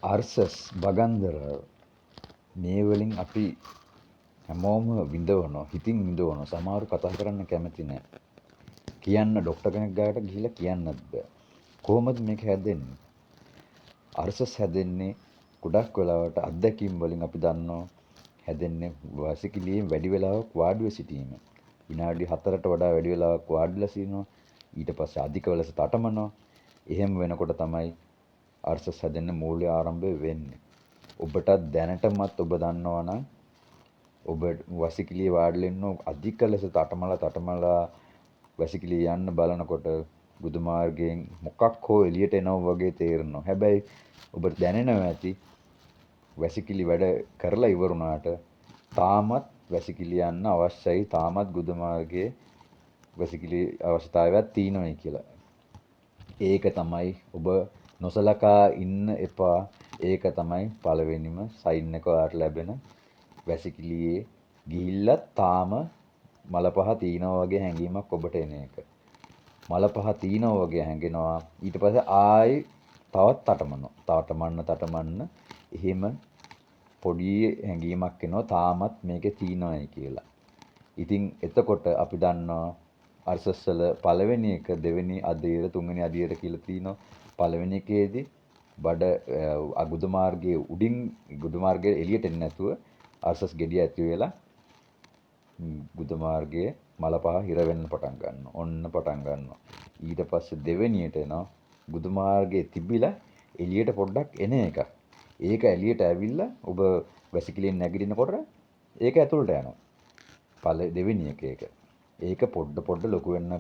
අර්සස් බගන්දර මේ වලින් අපි හැමෝම විඳවනවා, හිතින් විඳවනවා. සමහරව කතා කරන්න කැමති නැහැ. කියන්න ડોක්ටර් කෙනෙක් ගාවට ගිහිල්ලා කියන්නත් බෑ. කොහොමද මේක හැදෙන්නේ? අර්සස් හැදෙන්නේ ගොඩක් වෙලාවට අත්දැකීම් වලින් අපි දන්නවා හැදෙන්නේ වාසිකලියෙන් වැඩි වෙලාවක් වාඩිව සිටීම. විනාඩි 4ට වඩා වැඩි වෙලාවක් වාඩිලා සිටිනවා. ඊට පස්සේ අධික ලෙස තටමනවා. එහෙම වෙනකොට තමයි අර්සස් හැදෙන්න මූල්‍ය ආරම්භය වෙන්නේ. ඔබට දැනටමත් ඔබ දන්නවා නම් ඔබ වසිකිළිය වාඩිලා ඉන්න අධික ලෙස තටමලා වසිකිළිය යන්න බලනකොට බුදු මාර්ගයෙන් මොකක් හෝ එළියට එනවා වගේ තේරෙනවා. හැබැයි ඔබට දැනෙනවා ඇති වැසිකිලි වැඩ කරලා ඉවරුණාට තාමත් වැසිකිලි යන්න අවශ්‍යයි. තාමත් බුදු මාර්ගයේ වැසිකිලි අවශ්‍යතාවයක් තියෙනවායි කියලා. ඒක තමයි ඔබ නොසලකා ඉන්න එපා. ඒක තමයි පළවෙනිම සයින් එක ඔයාලට ලැබෙන වැසිකිළියේ ගිහිල්ලා තාම මල පහ තියනවා වගේ හැඟීමක් ඔබට එන එක. මල පහ තියනවා වගේ හැඟෙනවා. ඊට පස්සේ ආයි තවත් තටමන්න එහෙම පොඩි හැඟීමක් එනවා තාමත් මේකේ තියනවායි කියලා. ඉතින් එතකොට අපි දන්නවා අර්සස් වල පළවෙනි එක දෙවෙනි අදියර තුන්වෙනි අදියර කියලා තියෙනවා. පළවෙනි එකේදී බඩ අගුද මාර්ගයේ උඩින් ගුද මාර්ගයේ එළියට එන්නේ නැතුව අර්සස් ගෙඩිය ඇති වෙලා ගුද මාර්ගයේ මල පහ හිර වෙන්න පටන් ගන්නවා. ඔන්න පටන් ගන්නවා. ඊට පස්සේ දෙවෙනියට එනවා ගුද මාර්ගයේ තිබිලා එළියට පොඩ්ඩක් එන එක. ඒක එළියට ඇවිල්ලා ඔබ වැසිකිළියෙන් නැගිටිනකොට ඒක ඇතුළට යනවා. දෙවෙනි එක ඒක. ඒක පොඩ ලොකු වෙන්න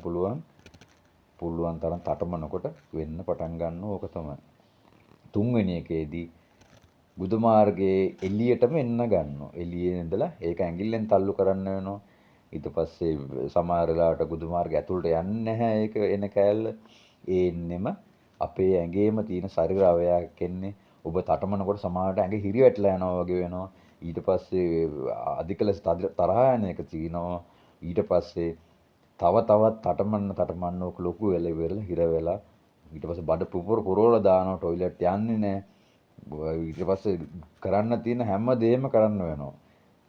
පුළුවන් තරම් තටමනකොට වෙන්න පටන් ගන්න ඕක තමයි. තුන්වෙනි එකේදී බුදු මාර්ගයේ එළියටම එන්න ගන්නවා. එළියේ ඉඳලා ඒක ඇඟිල්ලෙන් තල්ලු කරන්න වෙනවා. ඊට පස්සේ සමහර වෙලාවට බුදු මාර්ගය ඇතුළට යන්නේ නැහැ ඒක එන කෑල්ල. ඒ එන්නෙම අපේ ඇඟේම තියෙන ශරීර අවයවයක් එන්නේ. ඔබ තටමනකොට සමහරට ඇඟ හිරි වැටලා යනවා වගේ වෙනවා. ඊට පස්සේ අධික ලෙස තරහ යන එක තියෙනවා. ඊට පස්සේ තවත් තටමන්න ඕක ලොකු වෙලා ඉවරලා හිර වෙලා ඊට පස්සේ බඩ පුරවලා දානවා টয়ලට් යන්නේ නැහැ. ඊට පස්සේ කරන්න තියෙන හැම දෙයක්ම කරන්න වෙනවා.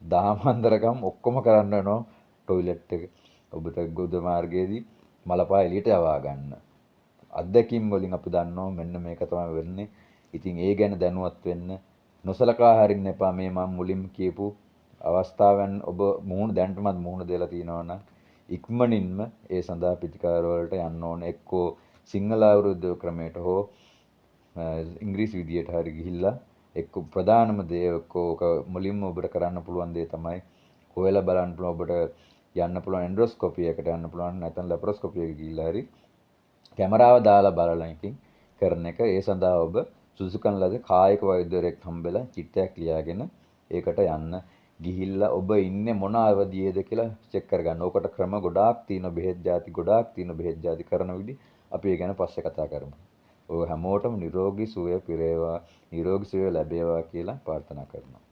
දහමන්දරකම් ඔක්කොම කරන්න වෙනවා টয়ලට් එක. ඔබට ගොඩ මාර්ගයේදී මලපා එළියට යවා ගන්න. අත්දැකීම් වලින් අපි දන්නවා මෙන්න මේක තමයි වෙන්නේ. ඉතින් ඒ ගැන දැනුවත් වෙන්න නොසලකා හරින්න එපා. මේ මම මුලින්ම කියපු අවස්ථාවන් ඔබ දැනටමත් මුහුණ දෙලා තියෙනවා නම් ඉක්මනින්ම ඒ සඳහා පිටිකාර වලට යන්න ඕන. එක්කෝ සිංහල අවුරුද්ද ක්‍රමයට හෝ ඉංග්‍රීසි විදියට හරි ගිහිල්ලා එක්ක ප්‍රධානම දේ එක්කෝ මුලින්ම ඔබට කරන්න පුළුවන් දේ තමයි හොයලා බලන්න පුළුවන් ඔබට යන්න පුළුවන් එන්ඩෝස්කෝපි එකට යන්න පුළුවන් නැත්නම් ලැප්‍රොස්කෝපි එකට ගිහිල්ලා හරි කැමරාව දාලා බලලා ඉතින් කරන එක. ඒ සඳහා ඔබ සුසුකන් ලද කායික වෛද්‍යවරයෙක් හම්බෙලා චිත්තයක් ලියාගෙන ඒකට යන්න ගිහිල්ලා ඔබ ඉන්නේ මොන අවධියේද කියලා චෙක් කරගන්න. ඕකට ක්‍රම ගොඩාක් තියෙන බෙහෙත් ಜಾති කරන විදි අපි ඒ ගැන පස්සේ කතා කරමු. ඔය හැමෝටම නිරෝගී සුවය පිරේවා, නිරෝගී සුවය ලැබේවා කියලා ප්‍රාර්ථනා කරනවා.